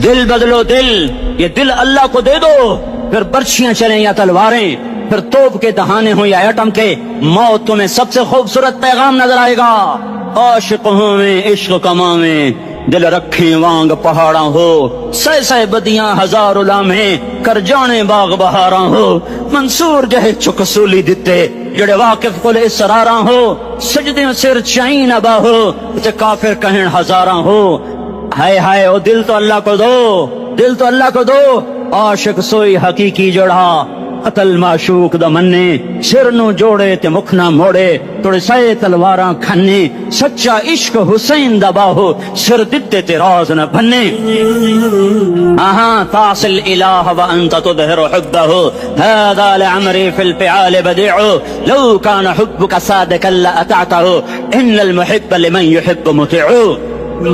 دل بدلو دل، یہ دل اللہ کو دے دو، پھر برچیاں چلیں یا تلواریں، پھر توپ کے دہانے ہوں یا ایٹم کے، موت تمہیں سب سے خوبصورت پیغام نظر آئے گا۔ عاشق ہوں میں عشق کماں میں، دل رکھیں وانگ پہاڑاں ہو، سہ سہ بدیاں ہزار لامہیں، کر جانے باغ بہاراں ہو، منصور جہے چکسولی دتے، جڑے واقف کل اسراراں ہو، سجدے سر چائیں نبا ہو، تے کافر کہیں ہزاراں ہو۔ ہائے ہائے او دل تو اللہ کو دو، دل تو اللہ کو دو، عاشق سوئی حقیقی جڑا، قتل معشوق دا مننے، سر نو جوڑے تے مکھ نہ موڑے، توڑے سائے تلواراں کھنے، سچا عشق حسین دا باہو، سر دتے تے راز نہ بھنے۔ تعص الالہ وانت تظہر حبہ، هذا لعمری فی الفعال بدیع، لو کان حبک صادقا لأطعتہ، ان المحب لمن یحب مطیع۔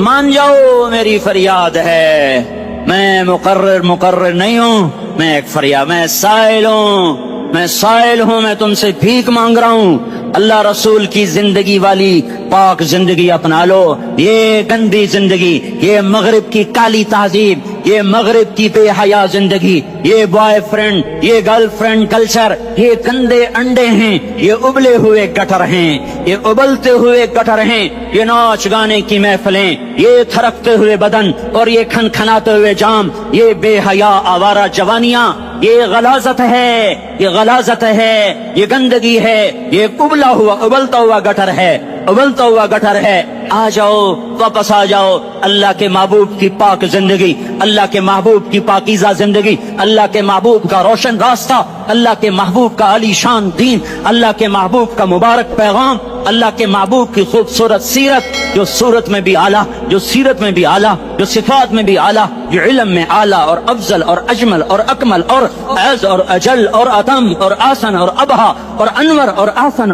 مان جاؤ میری فریاد ہے، میں مقرر نہیں ہوں، میں ایک فریاد، میں سائل ہوں، میں تم سے بھیک مانگ رہا ہوں۔ اللہ رسول کی زندگی والی پاک زندگی اپنا لو، یہ گندی زندگی، یہ مغرب کی کالی تہذیب، یہ مغرب کی بے حیا زندگی، یہ بوائے فرینڈ، یہ گرل فرینڈ کلچر، یہ گندے انڈے ہیں، یہ ابلے ہوئے گٹر ہیں، یہ ابلتے ہوئے گٹر ہیں، یہ ناچ گانے کی محفلیں، یہ تھرکتے ہوئے بدن اور یہ کھنکھناتے ہوئے جام، یہ بے حیا آوارہ جوانیاں، یہ غلاظت ہے، یہ غلاظت ہے، یہ گندگی ہے، یہ ابلتا ہوا گٹر ہے، ابلتا ہوا گٹر ہے۔ آ جاؤ، واپس آ جاؤ، اللہ کے محبوب کی پاک زندگی، اللہ کے محبوب کی پاکیزہ زندگی، اللہ کے محبوب کا روشن راستہ، اللہ کے محبوب کا علی شان دین، اللہ کے محبوب کا مبارک پیغام، اللہ کے محبوب کی خوبصورت سیرت، جو صورت میں بھی اعلیٰ، جو سیرت میں بھی اعلیٰ، جو صفات میں بھی اعلیٰ، جو علم میں اعلیٰ اور افضل اور اجمل اور اکمل اور اعز اور اجل اور اتم اور آسن اور ابہا اور انور اور آسن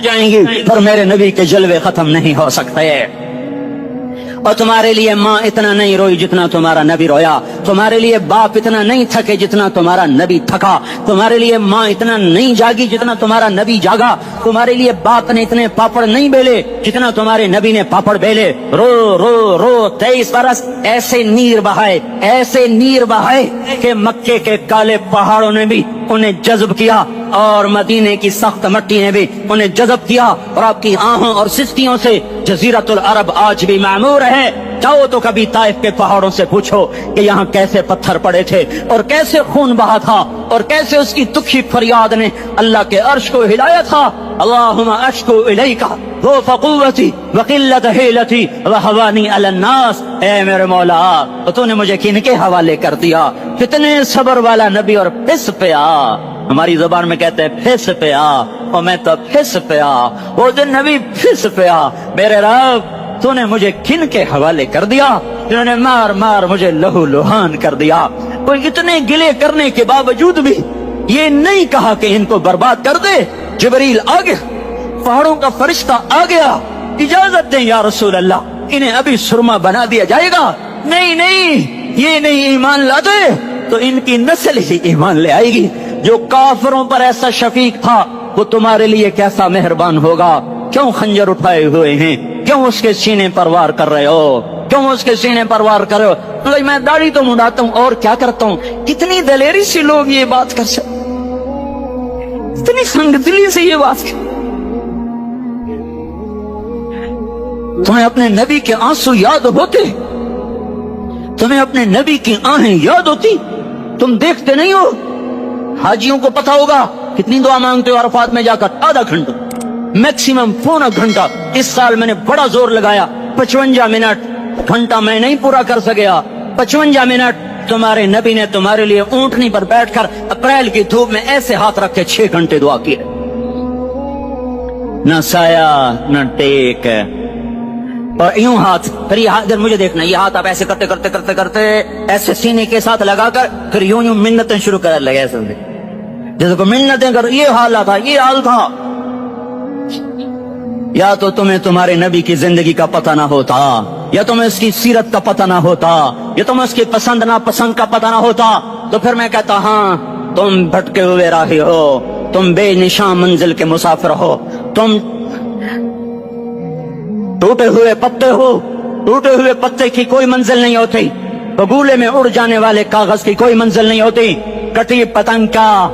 جائیں گی، پر میرے نبی کے جلوے ختم نہیں ہو سکتے۔ اور تمہارے لیے ماں اتنا نہیں روئی جتنا تمہارا نبی رویا، تمہارے لیے باپ اتنا نہیں تھکے جتنا تمہارا نبی تھکا، تمہارے لیے ماں اتنا نہیں جاگی جتنا تمہارا نبی جاگا، تمہارے لیے باپ نے اتنے پاپڑ نہیں بیلے جتنا تمہارے نبی نے پاپڑ بیلے۔ رو رو رو 23 برس ایسے نیر بہائے کہ مکے کے کالے پہاڑوں نے بھی انہیں جذب کیا اور مدینے کی سخت مٹی نے بھی انہیں جذب کیا، اور آپ کی آہوں اور سستیوں سے جزیرت العرب آج بھی معمور ہے۔ جاؤ تو کبھی طائف کے پہاڑوں سے پوچھو کہ یہاں کیسے پتھر پڑے تھے اور کیسے خون بہا تھا اور کیسے اس کی دکھی فریاد نے اللہ کے عرش کو ہلایا تھا۔ اللہم اشکو الیک ضعف قوتی وقلت حیلتی وہوانی علی الناس، اے میرے مولا تو نے مجھے کن کے حوالے کر دیا؟ کتنے صبر والا نبی، اور پھس پہ آ، ہماری زبان میں کہتے ہیں پھس پہ آ، اور میں تو پھس پہ آ، وہ دن نبی پھس پہ آ، میرے رب تو نے مجھے کن کے حوالے کر دیا جنہوں نے مار مار مجھے لہو لہان کر دیا۔ کوئی اتنے گلے کرنے کے باوجود بھی یہ نہیں کہا کہ ان کو برباد کر دے۔ جبریل آ گیا، پہاڑوں کا فرشتہ آ گیا، اجازت دیں یا رسول اللہ، انہیں ابھی سرما بنا دیا جائے گا۔ نہیں نہیں، یہ نہیں ایمان لاتے تو ان کی نسل ہی ایمان لے آئے گی۔ جو کافروں پر ایسا شفیق تھا وہ تمہارے لیے کیسا مہربان ہوگا۔ کیوں خنجر اٹھائے ہوئے ہیں؟ کیوں اس کے سینے پر وار کر رہے ہو؟ کیوں اس کے سینے پر وار کر رہے ہو؟ میں داڑھی تو منڈاتا ہوں اور کیا کرتا ہوں۔ کتنی دلیری سے لوگ یہ بات کر سکتے، اتنی سنگ دلی سے یہ بات کر۔ تمہیں اپنے نبی کے آنسو یاد ہوتے؟ تمہیں اپنے نبی کی آہیں یاد ہوتی؟ تم دیکھتے نہیں ہو؟ حاجیوں کو پتا ہوگا کتنی دعا مانگتے ہو عرفات میں جا کر؟ آدھا گھنٹہ، میکسیمم پونا گھنٹہ۔ اس سال میں نے بڑا زور لگایا، 55 منٹ، گھنٹہ میں نہیں پورا کر سکیا، 55 منٹ تمہارے نبی نے تمہارے لیے اونٹنی پر بیٹھ کر اپریل کی دھوپ میں ایسے ہاتھ رکھ کے 6 گھنٹے دعا کیے۔ نہ سایہ نہ ٹیک، اور یوں ہاتھ، پھر یہ ہاتھ مجھے دیکھنا، یہ ہاتھ آپ ایسے کرتے کرتے کرتے کرتے ایسے سینے کے ساتھ لگا کر پھر یوں یوں منتیں شروع کر لگے، ایسے جیسے کو منتیں کر۔ یہ حال تھا، یہ حال تھا۔ یا تو تمہیں تمہارے نبی کی زندگی کا پتہ نہ ہوتا، یا تمہیں اس کی سیرت کا پتہ نہ ہوتا، یا تمہیں اس کی پسند ناپسند کا پتہ نہ ہوتا، تو پھر میں کہتا ہاں تم بھٹکے ہوئے راہی ہو، تم بے نشان منزل کے مسافر ہو، تم ٹوٹے ہوئے پتے ہو، ٹوٹے ہوئے پتے کی کوئی منزل نہیں ہوتی۔ بگولے میں اڑ جانے والے کاغذ کی کوئی منزل نہیں ہوتی، کٹی پتنگ کا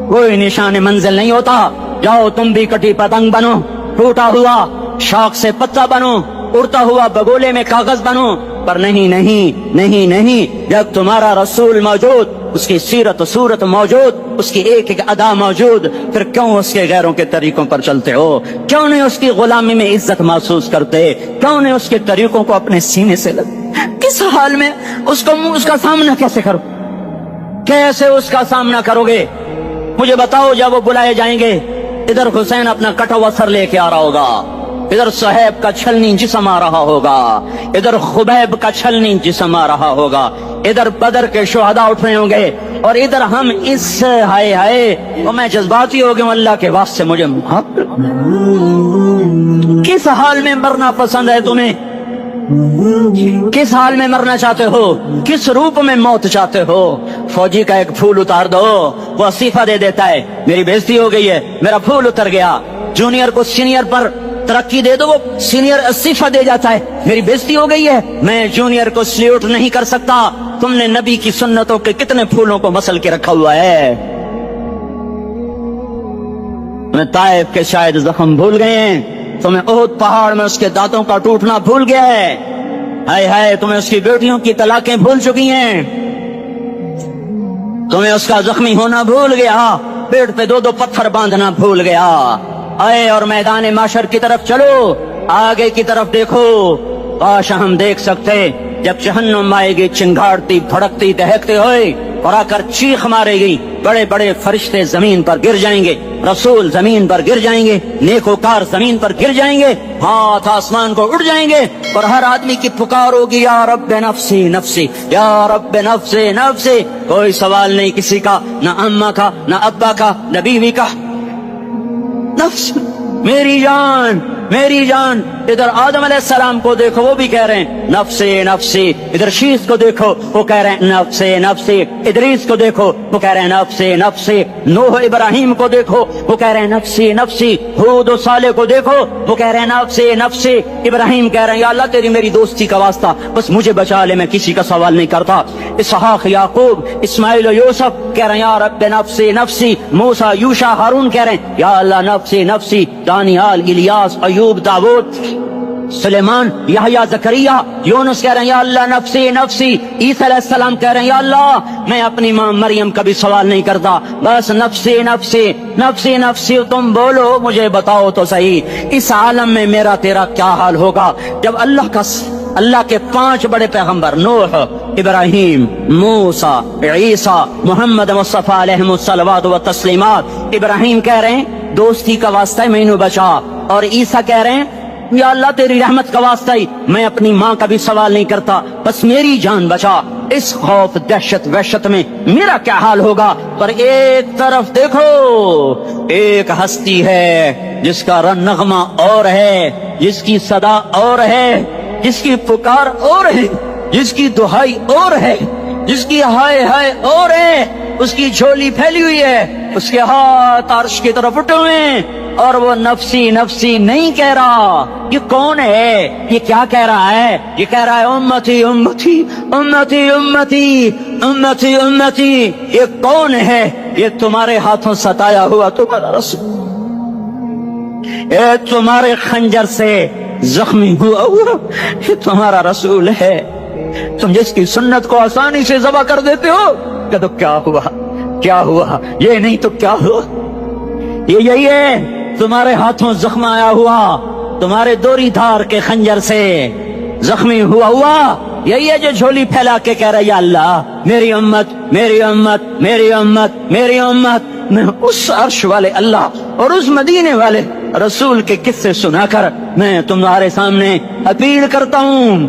کوئی نشان منزل نہیں ہوتا۔ جاؤ تم بھی کٹی پتنگ بنو، ٹوٹا ہوا شاخ سے پتا بنو، اڑتا ہوا بگولے میں کاغذ بنو، پر نہیں نہیں نہیں نہیں، جب تمہارا رسول موجود، اس کی سیرت و صورت موجود، اس کی ایک ایک ادا موجود، پھر کیوں اس کے غیروں کے طریقوں پر چلتے ہو؟ کیوں نہیں اس کی غلامی میں عزت محسوس کرتے؟ کیوں نہیں اس کے طریقوں کو اپنے سینے سے لگ؟ کس حال میں اس کا سامنا کیسے کرو؟ کیسے اس کا سامنا کرو گے؟ مجھے بتاؤ، جب وہ بلائے جائیں گے، ادھر حسین اپنا کٹا ہوا سر لے کے آ رہا ہوگا، ادھر صہیب کا چھلنی جسم آ رہا ہوگا، ادھر خبیب کا چھلنی جسم آ رہا ہوگا، ادھر بدر کے شہداء اٹھ رہے ہوں گے، اور ادھر ہم اس ہائے ہائے، اور میں جذباتی ہو گیا ہوں، اللہ کے واسطے مجھے کس حال میں مرنا پسند ہے تمہیں؟ کس حال میں مرنا چاہتے ہو؟ کس روپ میں موت چاہتے ہو؟ فوجی کا ایک پھول اتار دو، وہ استعفیٰ دے دیتا ہے، میری بےزتی ہو گئی ہے، میرا پھول اتر گیا۔ جونیئر کو سینئر پر ترقی دے دو، وہ سینئر استعفیٰ دے جاتا ہے، میری بےزتی ہو گئی ہے، میں جونیئر کو سلیوٹ نہیں کر سکتا۔ تم نے نبی کی سنتوں کے کتنے پھولوں کو مسل کے رکھا ہوا ہے؟ تمہیں طائف کے شاید زخم بھول گئے ہیں، تمہیں احد پہاڑ میں اس کے دانتوں کا ٹوٹنا بھول گیا ہے، ہائے ہائے تمہیں اس کی بیٹیوں کی طلاقیں بھول چکی ہیں، تمہیں اس کا زخمی ہونا بھول گیا، پیٹ پہ دو دو پتھر باندھنا بھول گیا۔ آئے اور میدان معاشر کی طرف چلو، آگے کی طرف دیکھو، کاش ہم دیکھ سکتے جب جہنم آئے گی چنگھاڑتی بھڑکتی دہکتے ہوئے اور آ کر چیخ مارے گی، بڑے بڑے فرشتے زمین پر گر جائیں گے، رسول زمین پر گر جائیں گے، نیکوکار زمین پر گر جائیں گے، ہاتھ آسمان کو اڑ جائیں گے، اور ہر آدمی کی پکار ہوگی، یا رب نفسی نفسی، یا رب نفسی نفسی۔ کوئی سوال نہیں کسی کا، نہ اماں کا، نہ ابا کا، نہ بیوی کا، نفس میری جان میری جان۔ ادھر آدم علیہ السلام کو دیکھو، وہ بھی کہہ رہے ہیں نفسی نفسی، ادھر شیش کو دیکھو، وہ کہہ رہے ہیں نفسی نفسی، ادریس کو دیکھو، وہ کہہ رہے ہیں نفسی نفسی، نوح ابراہیم کو دیکھو، وہ کہہ رہے ہیں نفسی نفسی، ہود و صالح کو دیکھو، وہ کہہ رہے ہیں نفسی نفسی۔ ابراہیم کہہ رہے ہیں یا اللہ تیری میری دوستی کا واسطہ، بس مجھے بچا لے، میں کسی کا سوال نہیں کرتا۔ اسحاق یعقوب اسماعیل و یوسف کہہ رہے ہیں یا رب نفسی نفسی۔ موسیٰ یوشع ہارون کہہ رہے ہیں یا اللہ نفسی نفسی۔ دانیال الیاس ایوب داؤد سلیمان یحییٰ زکریا یونس کہہ رہے ہیں یا اللہ نفسی نفسی۔ عیسیٰ علیہ السلام کہہ رہے ہیں یا اللہ میں اپنی ماں مریم کا بھی سوال نہیں کرتا، بس نفسی نفسی نفسی نفسی۔ تم بولو، مجھے بتاؤ تو صحیح، اس عالم میں میرا تیرا کیا حال ہوگا جب اللہ کے 5 بڑے پیغمبر نوح، ابراہیم، موسیٰ، عیسیٰ، محمد مصطفیٰ علیہ الصلوات و تسلیمات۔ ابراہیم کہہ رہے ہیں دوستی کا واسطہ ہے مینوں بچا، اور عیسیٰ کہہ رہے ہیں یا اللہ تیری رحمت کا واسطہ ہی میں اپنی ماں کا بھی سوال نہیں کرتا، بس میری جان بچا۔ اس خوف دہشت وحشت میں میرا کیا حال ہوگا؟ پر ایک طرف دیکھو، ایک ہستی ہے جس کا نغمہ اور ہے، جس کی صدا اور ہے، جس کی پکار اور ہے، جس کی دہائی اور ہے، جس کی ہائے ہائے اور ہے، اس کی جھولی پھیلی ہوئی ہے، اس کے ہاتھ عرش کی طرف اٹھے ہوئے ہیں، اور وہ نفسی نفسی نہیں کہہ رہا۔ یہ کون ہے؟ یہ کیا کہہ رہا ہے؟ یہ کہہ رہا ہے امتی امتی امتی امتی امتی امتی۔ یہ کون ہے؟ یہ تمہارے ہاتھوں ستایا ہوا تمہارا رسول، یہ تمہارے خنجر سے زخمی ہوا یہ تمہارا رسول ہے۔ تم جس کی سنت کو آسانی سے ذبح کر دیتے ہو، کہ تو کیا ہوا کیا ہوا، یہ نہیں تو کیا ہوا۔ یہ یہی ہے تمہارے ہاتھوں زخم آیا ہوا، تمہارے دوری دھار کے خنجر سے زخمی ہوا، یہی ہے جو جھولی پھیلا کے کہہ رہا ہے یا اللہ میری امت میری امت میری امت میری امت۔ میں اس عرش والے اللہ اور اس مدینے والے رسول کے قصے سنا کر میں تمہارے سامنے اپیل کرتا ہوں،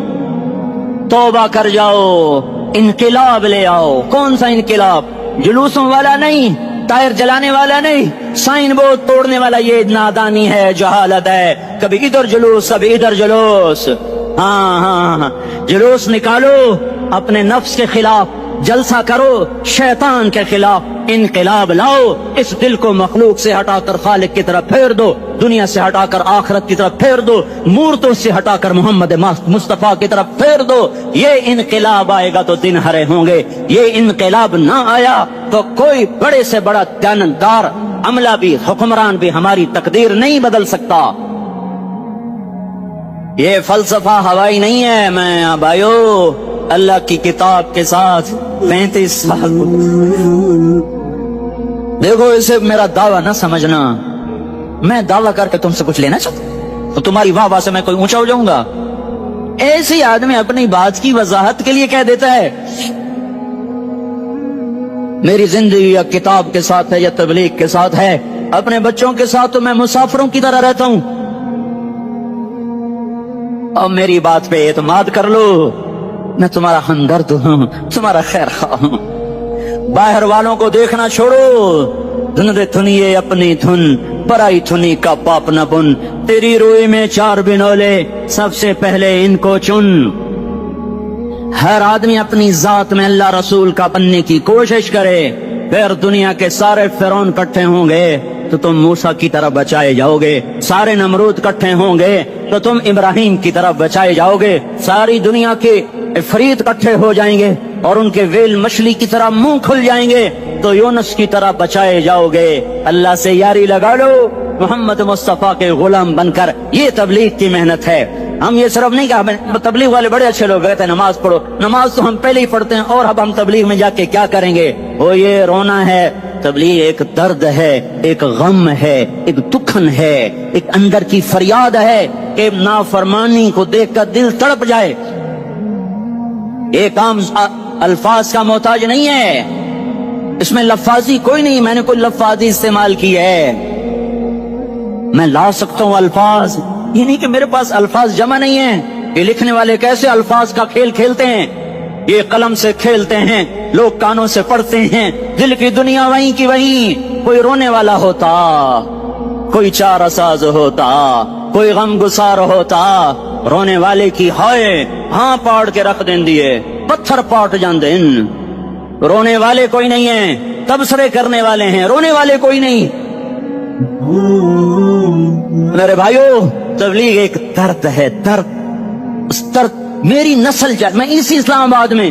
توبہ کر جاؤ، انقلاب لے آؤ۔ کون سا انقلاب؟ جلوسوں والا نہیں، ٹائر جلانے والا نہیں، سائن بورڈ توڑنے والا یہ نادانی ہے، جہالت ہے، کبھی ادھر جلوس کبھی ادھر جلوس۔ ہاں جلوس نکالو، اپنے نفس کے خلاف جلسہ کرو، شیطان کے خلاف انقلاب لاؤ, اس دل کو مخلوق سے ہٹا کر خالق کی طرف پھیر دو, دنیا سے ہٹا کر آخرت کی طرف پھیر دو, مورتوں سے ہٹا کر محمد مصطفیٰ کی طرف پھیر دو. یہ انقلاب آئے گا تو دن ہرے ہوں گے. یہ انقلاب نہ آیا تو کوئی بڑے سے بڑا دیانتدار عملہ بھی, حکمران بھی ہماری تقدیر نہیں بدل سکتا. یہ فلسفہ ہوائی نہیں ہے. میں بھائیو اللہ کی کتاب کے ساتھ 35 سال دیکھو, اسے میرا دعویٰ نہ سمجھنا. میں دعویٰ کر کے تم سے کچھ لینا چاہتا ہوں تو تمہاری واہ واہ سے میں کوئی اونچا ہو جاؤں گا؟ ایسی آدمی اپنی بات کی وضاحت کے لیے کہہ دیتا ہے میری زندگی یا کتاب کے ساتھ ہے یا تبلیغ کے ساتھ ہے, اپنے بچوں کے ساتھ تو میں مسافروں کی طرح رہتا ہوں. اب میری بات پہ اعتماد کر لو, میں تمہارا ہمدرد ہوں, تمہارا خیر خواہ ہوں. باہر والوں کو دیکھنا چھوڑو, دھن رے دھنیے اپنی دھن, پرائی دھنی کا پاپ نہ بن. تیری روئی میں 4 بنولے, سب سے پہلے ان کو چن. ہر آدمی اپنی ذات میں اللہ رسول کا بننے کی کوشش کرے, پھر دنیا کے سارے فرعون کٹھے ہوں گے تو تم موسیٰ کی طرف بچائے جاؤ گے, سارے نمرود کٹھے ہوں گے تو تم ابراہیم کی طرف بچائے جاؤ گے, ساری دنیا کے عفریت کٹھے ہو جائیں گے اور ان کے ویل مچھلی کی طرح منہ کھل جائیں گے تو یونس کی طرح بچائے جاؤ گے. اللہ سے یاری لگا لو, محمد مصطفیٰ کے غلام بن کر. یہ تبلیغ کی محنت ہے. ہم یہ صرف نہیں کہا تبلیغ والے بڑے اچھے لوگ کہتے ہیں نماز پڑھو, نماز تو ہم پہلے ہی پڑھتے ہیں اور اب ہم تبلیغ میں جا کے کیا کریں گے؟ وہ یہ رونا ہے. تبلیغ ایک درد ہے, ایک غم ہے, ایک دکھن ہے, ایک اندر کی فریاد ہے کہ نافرمانی کو دیکھ کر دل تڑپ جائے. ایک عام الفاظ کا محتاج نہیں ہے, اس میں لفاظی کوئی نہیں. میں نے کوئی لفاظی استعمال کی ہے, میں لا سکتا ہوں الفاظ. یہ نہیں کہ میرے پاس الفاظ جمع نہیں ہیں. یہ لکھنے والے کیسے الفاظ کا کھیل کھیلتے ہیں, یہ قلم سے کھیلتے ہیں, لوگ کانوں سے پڑھتے ہیں. دل کی دنیا وہیں کی وہیں. کوئی رونے والا ہوتا, کوئی چار اساز ہوتا, کوئی غم گسار ہوتا, رونے والے کی ہائے ہاں پاڑ کے رکھ دیں دیے, پتھر پاٹ جان دیں. رونے والے کوئی نہیں ہیں, تبصرے کرنے والے ہیں, رونے والے کوئی نہیں. میرے بھائیو تبلیغ ایک درد ہے, درد. اس درد میری نسل جائے. میں اسی اسلام آباد میں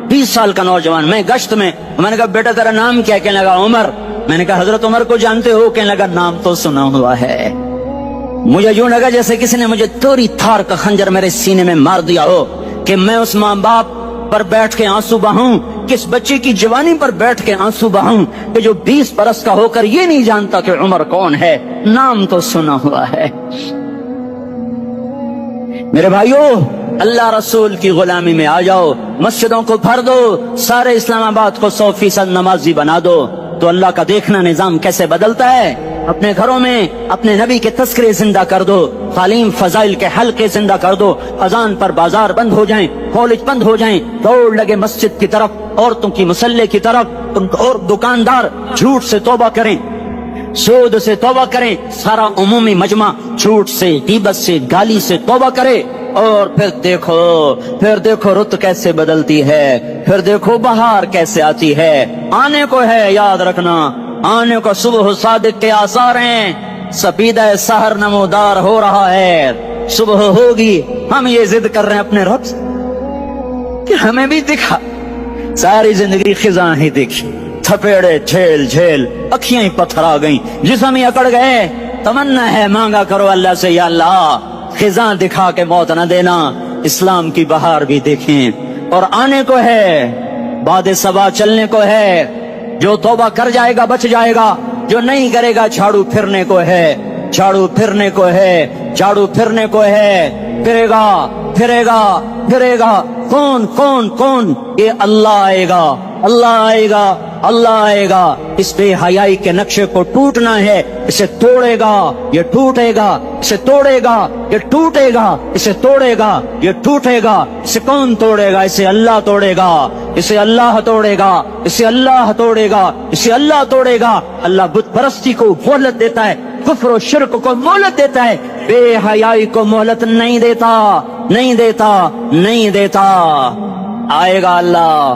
20 سال کا نوجوان, میں گشت میں نے کہا بیٹا تیرا نام کیا؟ کہنے لگا عمر. میں نے کہا حضرت عمر کو جانتے ہو؟ کہنے لگا نام تو سنا ہوا ہے. مجھے یوں لگا جیسے کسی نے مجھے توری تھار کا خنجر میرے سینے میں مار دیا ہو کہ میں اس ماں باپ پر بیٹھ کے آنسو بہاؤں, کس بچے کی جوانی پر بیٹھ کے آنسو بہاؤں کہ جو 20 برس کا ہو کر یہ نہیں جانتا کہ عمر کون ہے, نام تو سنا ہوا ہے. میرے بھائیو اللہ رسول کی غلامی میں آ جاؤ, مسجدوں کو بھر دو, سارے اسلام آباد کو 100% نمازی بنا دو تو اللہ کا دیکھنا نظام کیسے بدلتا ہے. اپنے گھروں میں اپنے نبی کے تذکرے زندہ کر دو, تعلیم فضائل کے حلقے زندہ کر دو. اذان پر بازار بند ہو جائیں, کالج بند ہو جائیں, دوڑ لگے مسجد کی طرف, عورتوں کی مسلح کی طرف. اور دکاندار جھوٹ سے توبہ کریں, سود سے توبہ کریں. سارا عمومی مجمع جھوٹ سے, غیبت سے, گالی سے توبہ کرے. اور پھر دیکھو رت کیسے بدلتی ہے, پھر دیکھو بہار کیسے آتی ہے. آنے کو ہے, یاد رکھنا, آنے کو صبح صادق کے آثار ہیں. سپیدہ سحر نمودار ہو رہا ہے, صبح ہوگی. ہم یہ ضد کر رہے ہیں اپنے رب سے کہ ہمیں بھی دکھا. ساری زندگی خزاں ہی دکھی, تھپیڑے جھیل جھیل, اکھیاں ہی پتھر آ گئیں, جسم ہی اکڑ گئے. تمنا ہے مانگا کرو اللہ سے, یا اللہ خزاں دکھا کے موت نہ دینا, اسلام کی بہار بھی دیکھیں. اور آنے کو ہے, باد صبا چلنے کو ہے. جو توبہ کر جائے گا بچ جائے گا, جو نہیں کرے گا جھاڑو پھرنے کو ہے, جھاڑو پھرنے کو ہے, جھاڑو پھرنے کو ہے. پھرے گا پھرے گا پھرے گا. کون کون کون؟ یہ اللہ آئے گا, اللہ آئے گا, اللہ آئے گا. اس بے حیائی کے نقشے کو ٹوٹنا ہے. اسے توڑے گا, یہ ٹوٹے گا. اسے توڑے گا, یہ ٹوٹے گا. اسے توڑے گا, یہ ٹوٹے گا. اسے کون توڑے گا؟ اسے اللہ توڑے گا, اسے اللہ توڑے گا, اسے اللہ توڑے گا, اسے اللہ توڑے گا. اللہ بت پرستی کو مہلت دیتا ہے, کفر و شرک کو مہلت دیتا ہے, بے حیائی کو مہلت نہیں دیتا, نہیں دیتا, نہیں دیتا. آئے گا اللہ.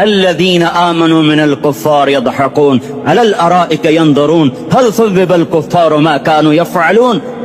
الذين آمنوا من الكفار يضحكون على الأرائك ينظرون هل ثوب الكفار ما كانوا يفعلون।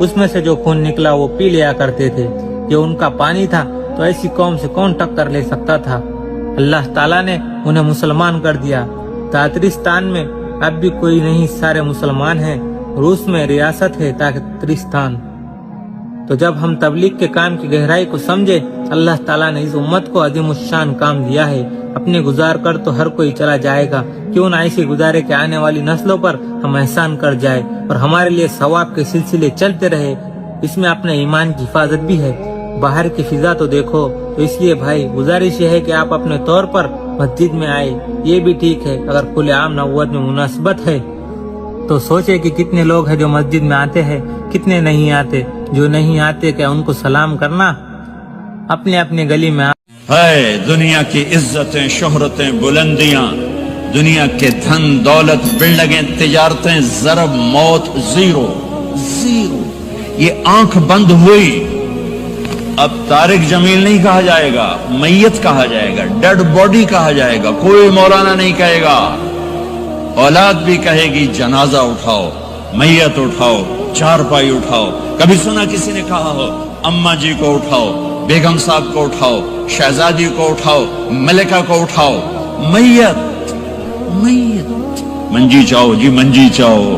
اس میں سے جو خون نکلا وہ پی لیا کرتے تھے۔ یہ ان کا پانی تھا، تو ایسی قوم سے کون ٹکر لے سکتا تھا؟ اللہ تعالیٰ نے انہیں مسلمان کر دیا۔ تاترستان میں اب بھی کوئی نہیں، سارے مسلمان ہیں۔ روس میں ریاست ہے تاترستان۔ تو جب ہم تبلیغ کے کام کی گہرائی کو سمجھے، اللہ تعالیٰ نے اس امت کو عظیم الشان کام دیا ہے۔ اپنے گزار کر تو ہر کوئی چلا جائے گا، کیوں نہ ایسے گزارے کہ آنے والی نسلوں پر ہم احسان کر جائے اور ہمارے لیے ثواب کے سلسلے چلتے رہے۔ اس میں اپنے ایمان کی حفاظت بھی ہے۔ باہر کی فضا تو دیکھو، تو اس لیے بھائی گزارش یہ ہے کہ آپ اپنے طور پر مسجد میں آئے۔ یہ بھی ٹھیک ہے اگر کھلے عام نوت میں مناسبت ہے تو سوچے کہ کتنے لوگ ہیں جو مسجد میں آتے ہیں، کتنے نہیں آتے۔ جو نہیں آتے کہ ان کو سلام کرنا، اپنے اپنے گلی میں ہے دنیا کی عزتیں، شہرتیں، بلندیاں، دنیا کے دھن دولت، بلڈنگیں، تجارتیں، ضرب موت، زیرو زیرو۔ یہ آنکھ بند ہوئی، اب طارق جمیل نہیں کہا جائے گا، میت کہا جائے گا، ڈیڈ باڈی کہا جائے گا۔ کوئی مولانا نہیں کہے گا، اولاد بھی کہے گی جنازہ اٹھاؤ، میت اٹھاؤ، چارپائی اٹھاؤ۔ کبھی سنا کسی نے کہا ہو اماں جی کو اٹھاؤ، بیگم صاحب کو اٹھاؤ، شہزادی کو اٹھاؤ، ملکہ کو اٹھاؤ؟ میت میت منجی چاہو جی، منجی چاہو،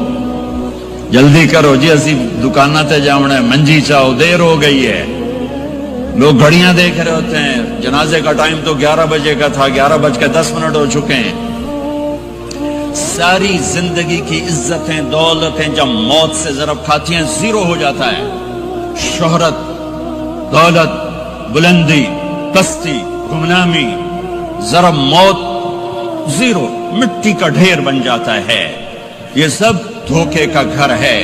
جلدی کرو جی، اسی دکانہ تے جاؤنا ہے، منجی چاہو، دیر ہو گئی ہے۔ لوگ گھڑیاں دیکھ رہے ہوتے ہیں، جنازے کا ٹائم تو 11 بجے کا تھا، 11:10 ہو چکے ہیں۔ ساری زندگی کی عزتیں دولتیں جب موت سے ضرب کھاتی ہیں، زیرو ہو جاتا ہے۔ شہرت، دولت، بلندی، پستی، گمنامی، ضرب موت، زیرو، مٹی کا ڈھیر بن جاتا ہے۔ یہ سب دھوکے کا گھر ہے،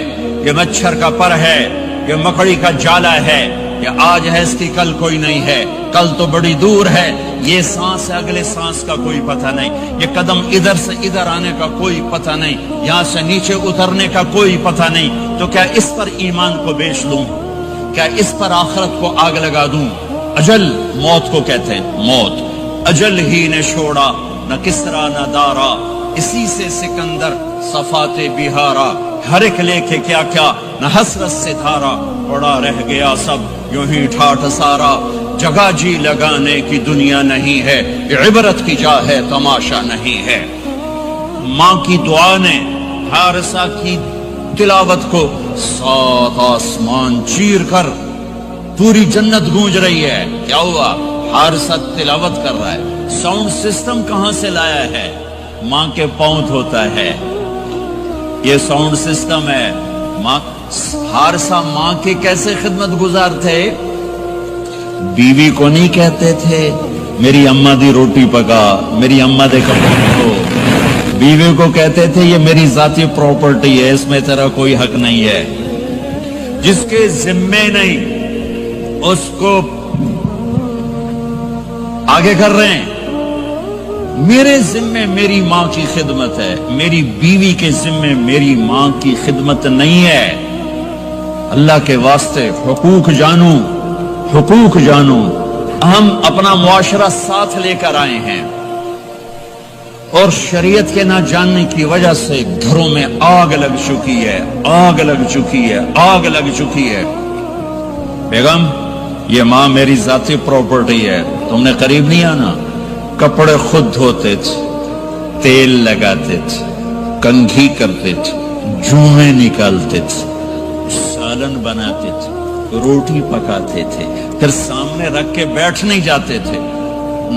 یہ مچھر کا پر ہے، یہ مکڑی کا جالا ہے، یہ آج ہے اس کی کل کوئی نہیں ہے، کل تو بڑی دور ہے، یہ سانس ہے اگلے سانس کا کوئی پتہ نہیں، یہ قدم ادھر سے ادھر آنے کا کوئی پتہ نہیں، یہاں سے نیچے اترنے کا کوئی پتہ نہیں۔ تو کیا اس پر ایمان کو بیچ لوں؟ کیا اس پر آخرت کو آگ لگا دوں؟ اجل موت کو کہتے ہیں، موت اجل ہی نے چھوڑا، نہ کسرا نہ دارا، اسی سے سکندر صفات بہارا، ہر ایک لے کے کیا کیا نہ حسرت سے دھارا، پڑا رہ گیا سب یوں ہی ٹھاٹھ سارا، جگہ جی لگانے کی دنیا نہیں ہے، عبرت کی جا ہے تماشا نہیں ہے۔ ماں کی دعا نے حارثہ کی تلاوت کو 7 آسمان چیر کر پوری جنت گونج رہی ہے۔ کیا ہوا؟ حارثہ تلاوت کر رہا ہے۔ ساؤنڈ سسٹم کہاں سے لایا ہے؟ ماں کے پاؤں دھوتا ہے، یہ ساؤنڈ سسٹم ہے۔ حارثہ ماں کے کیسے خدمت گزار تھے؟ بیوی کو نہیں کہتے تھے میری اماں دی روٹی پکا، میری اماں دے کپڑے دھو، بیوی کو کہتے تھے یہ میری ذاتی پراپرٹی ہے، اس میں تیرا کوئی حق نہیں ہے۔ جس کے ذمے نہیں اس کو آگے کر رہے ہیں۔ میرے ذمے میری ماں کی خدمت ہے، میری بیوی کے ذمے میری ماں کی خدمت نہیں ہے۔ اللہ کے واسطے حقوق جانو، حقوق جانو۔ ہم اپنا معاشرہ ساتھ لے کر آئے ہیں اور شریعت کے نہ جاننے کی وجہ سے گھروں میں آگ لگ چکی ہے، آگ لگ چکی ہے، آگ لگ چکی ہے۔ بیگم یہ ماں میری ذاتی پراپرٹی ہے، تم نے قریب نہیں آنا۔ کپڑے خود دھوتے تھے، تیل لگاتے تھے، کنگھی کرتے تھے، جوئیں نکالتے تھے، سالن بناتے تھے، روٹی پکاتے تھے، پھر سامنے رکھ کے بیٹھ نہیں جاتے تھے،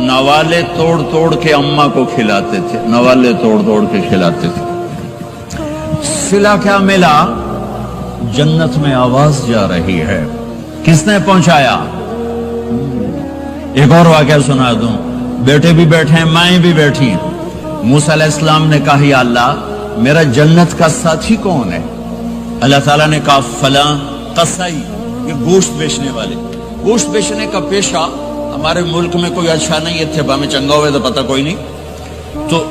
نوالے توڑ توڑ کے اماں کو کھلاتے تھے، نوالے توڑ توڑ کے کھلاتے تھے۔ صلہ کیا ملا؟ جنت میں آواز جا رہی ہے۔ کس نے پہنچایا؟ ایک اور واقعہ سنا دوں، بیٹے بھی بیٹھے ہیں، مائیں بھی بیٹھی ہیں۔ موسیٰ علیہ السلام نے کہا یا اللہ میرا جنت کا ساتھی کون ہے؟ اللہ تعالیٰ نے کہا فلاں قصائی، یہ گوشت بیچنے والے۔ گوشت بیچنے کا پیشہ ہمارے ملک میں کوئی اچھا نہیں ہے، تھے میں چنگا ہوئے تو پتہ کوئی نہیں، تو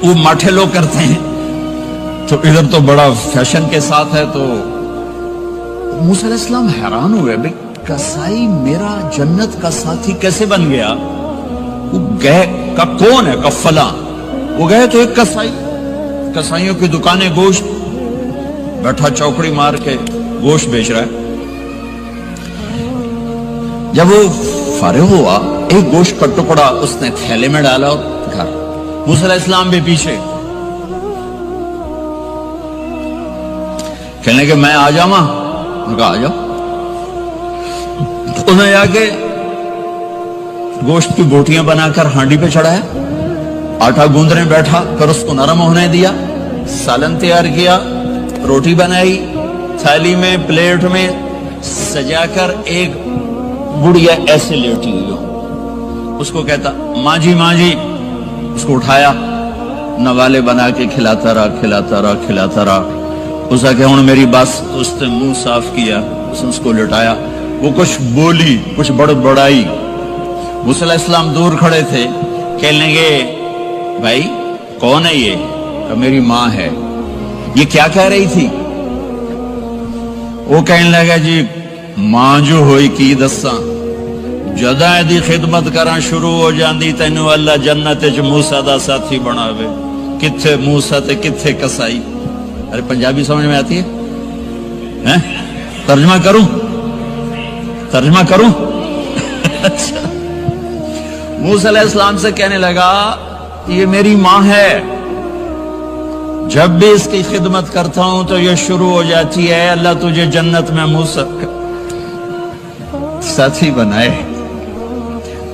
وہ ماٹھے لوگ کرتے ہیں، تو ادھر تو بڑا فیشن کے ساتھ ہے۔ تو موسیٰ علیہ السلام حیران ہوئے، بھئی قصائی میرا جنت کا ساتھی کیسے بن گیا؟ وہ گئے کا کون ہے؟ کا فلاں۔ وہ گئے تو ایک قصائی، قصائیوں کی دکانیں، گوشت، بیٹھا چوکڑی مار کے گوشت بیچ رہا ہے. جب وہ فارغ ہوا ایک گوشت کا ٹکڑا اس نے تھیلے میں ڈالا اور گھر. موسیٰ علیہ السلام بھی پیچھے. کہنے کہ میں آ جاؤں. انہوں نے کہا آ جاؤ. انہیں جا کے گوشت کی بوٹیاں بنا کر ہانڈی پہ چڑھایا, آٹا گوندنے بیٹھا, پھر اس کو نرم ہونے دیا, سالن تیار کیا, روٹی بنائی, تھالی میں پلیٹ میں سجا کر ایک گڑیا ایسے لیٹی ہوئی ہو. اس کو کہتا ماں جی ماں جی. اس کو اٹھایا, نوالے بنا کے کھلاتا رہا کھلاتا رہا کھلاتا رہا. اس کہ ہوں میری بس. اس نے منہ صاف کیا, اس کو لٹایا. وہ کچھ بولی, کچھ بڑبڑائی. موسیٰ علیہ السلام دور کھڑے تھے. کہنے لگے بھائی کون ہے یہ؟ کہ میری ماں ہے. یہ کیا کہہ رہی تھی؟ وہ کہنے لگا جی ماں جو ہوئی کی دساں, جداں دی خدمت کراں شروع ہو جاندی تینوں اللہ جنت وچ موسیٰ دا ساتھی بناوے. کتھے موسیٰ تے کتھے کسائی. ارے پنجابی سمجھ میں آتی ہے؟ ترجمہ کروں ترجمہ کروں. اچھا. موسیٰ علیہ السلام سے کہنے لگا یہ میری ماں ہے, جب بھی اس کی خدمت کرتا ہوں تو یہ شروع ہو جاتی ہے اللہ تجھے جنت میں موسیٰ ساتھی بنائے.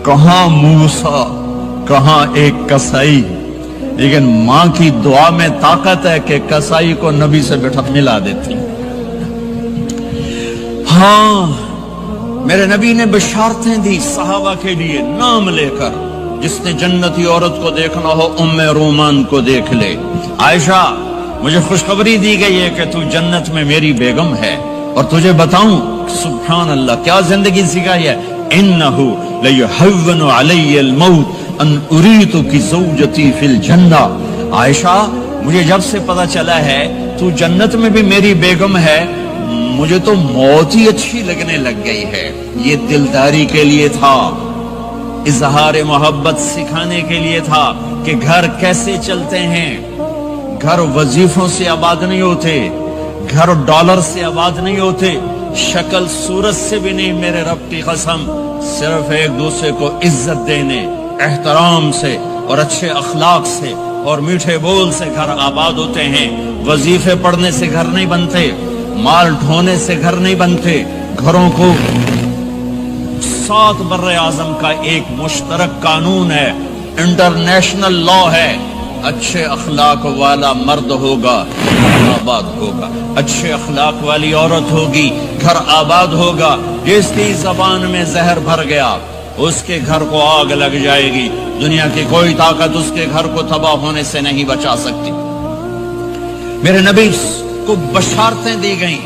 کہاں موسیٰ کہاں ایک کسائی, لیکن ماں کی دعا میں طاقت ہے کہ کسائی کو نبی سے بٹھا ملا دیتی. ہاں میرے نبی نے بشارتیں دی صحابہ کے لیے نام لے کر. جس نے جنتی عورت کو دیکھنا ہو ام رومان کو دیکھ لے. عائشہ مجھے خوشخبری دی گئی ہے کہ تو جنت میں میری بیگم ہے, اور تجھے بتاؤں سبحان اللہ کیا زندگی سکھائی ہے. انہو لیحون علی الموت ان اریتک زوجتی فی الجنہ. عائشہ مجھے جب سے پتا چلا ہے تو جنت میں بھی میری بیگم ہے, مجھے تو موت ہی اچھی لگنے لگ گئی ہے. یہ دلداری کے لیے تھا, اظہار محبت سکھانے کے لیے تھا کہ گھر کیسے چلتے ہیں. گھر وظیفوں سے آباد نہیں ہوتے, گھر ڈالر سے آباد نہیں ہوتے, شکل صورت سے بھی نہیں. میرے رب کی قسم, صرف ایک دوسرے کو عزت دینے, احترام سے اور اچھے اخلاق سے اور میٹھے بول سے گھر آباد ہوتے ہیں. وظیفے پڑھنے سے گھر نہیں بنتے, مال ڈھونے سے گھر نہیں بنتے. گھروں کو 7 بر اعظم کا ایک مشترک قانون ہے, انٹرنیشنل لا ہے. اچھے اخلاق والا مرد ہوگا گھر آباد ہوگا, اچھے اخلاق والی عورت ہوگی گھر آباد ہوگا. جس کی زبان میں زہر بھر گیا اس کے گھر کو آگ لگ جائے گی. دنیا کی کوئی طاقت اس کے گھر کو تباہ ہونے سے نہیں بچا سکتی. میرے نبی کو بشارتیں دی گئیں,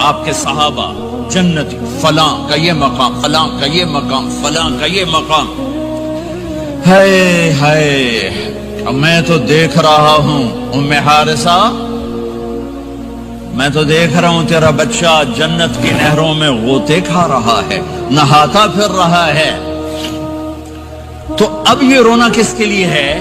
آپ کے صحابہ جنتی, فلاں کا یہ مقام, فلاں کا یہ مقام, فلاں کا یہ مقام. ہائے ہائے, میں تو دیکھ رہا ہوں ام حارثہ, میں تو دیکھ رہا ہوں تیرا بچہ جنت کی نہروں میں غوطے کھا رہا ہے, نہاتا پھر رہا ہے. تو اب یہ رونا کس کے لیے ہے؟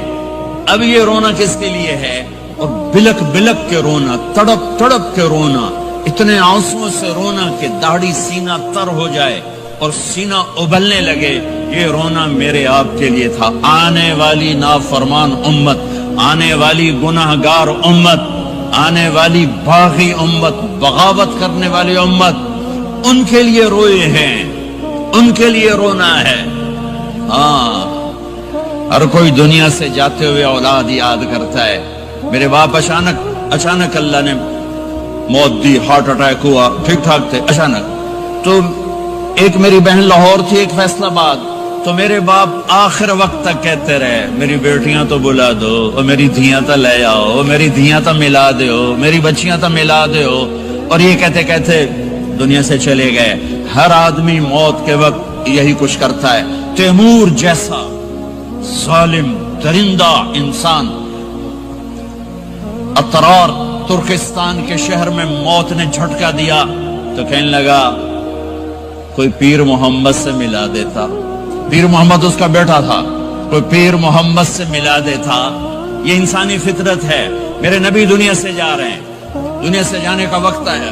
اب یہ رونا کس کے لیے ہے؟ اور بلک بلک کے رونا, تڑپ تڑپ کے رونا, اتنے آنسوں سے رونا کہ داڑھی سینہ تر ہو جائے اور سینہ ابلنے لگے. یہ رونا میرے آپ کے لیے تھا. آنے والی نافرمان امت, آنے والی گناہگار امت, آنے والی باغی امت, بغاوت کرنے والی امت, ان کے لیے روئے ہیں, ان کے لیے رونا ہے. ہاں ہر کوئی دنیا سے جاتے ہوئے اولاد یاد کرتا ہے. میرے باپ اچانک اللہ نے موت دی, ہارٹ اٹیک ہوا, ٹھیک ٹھاک تھے, اچانک. تو ایک میری بہن لاہور تھی, ایک فیصل آباد. تو میرے باپ آخر وقت تک کہتے رہے میری بیٹیاں تو بلا دو, اور میری دھیاں تو لے آؤ, میری دھیاں تو ملا دو, میری بچیاں تو ملا دو. اور یہ کہتے کہتے دنیا سے چلے گئے. ہر آدمی موت کے وقت یہی کچھ کرتا ہے. تیمور جیسا ظالم درندہ انسان اطرار ترکستان کے شہر میں موت نے جھٹکا دیا تو کہنے لگا کوئی پیر محمد سے ملا دیتا. پیر محمد اس کا بیٹا تھا, کوئی پیر محمد سے ملا دیتا. یہ انسانی فطرت ہے. میرے نبی دنیا سے جا رہے ہیں, دنیا سے جانے کا وقت آیا.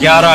11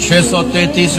633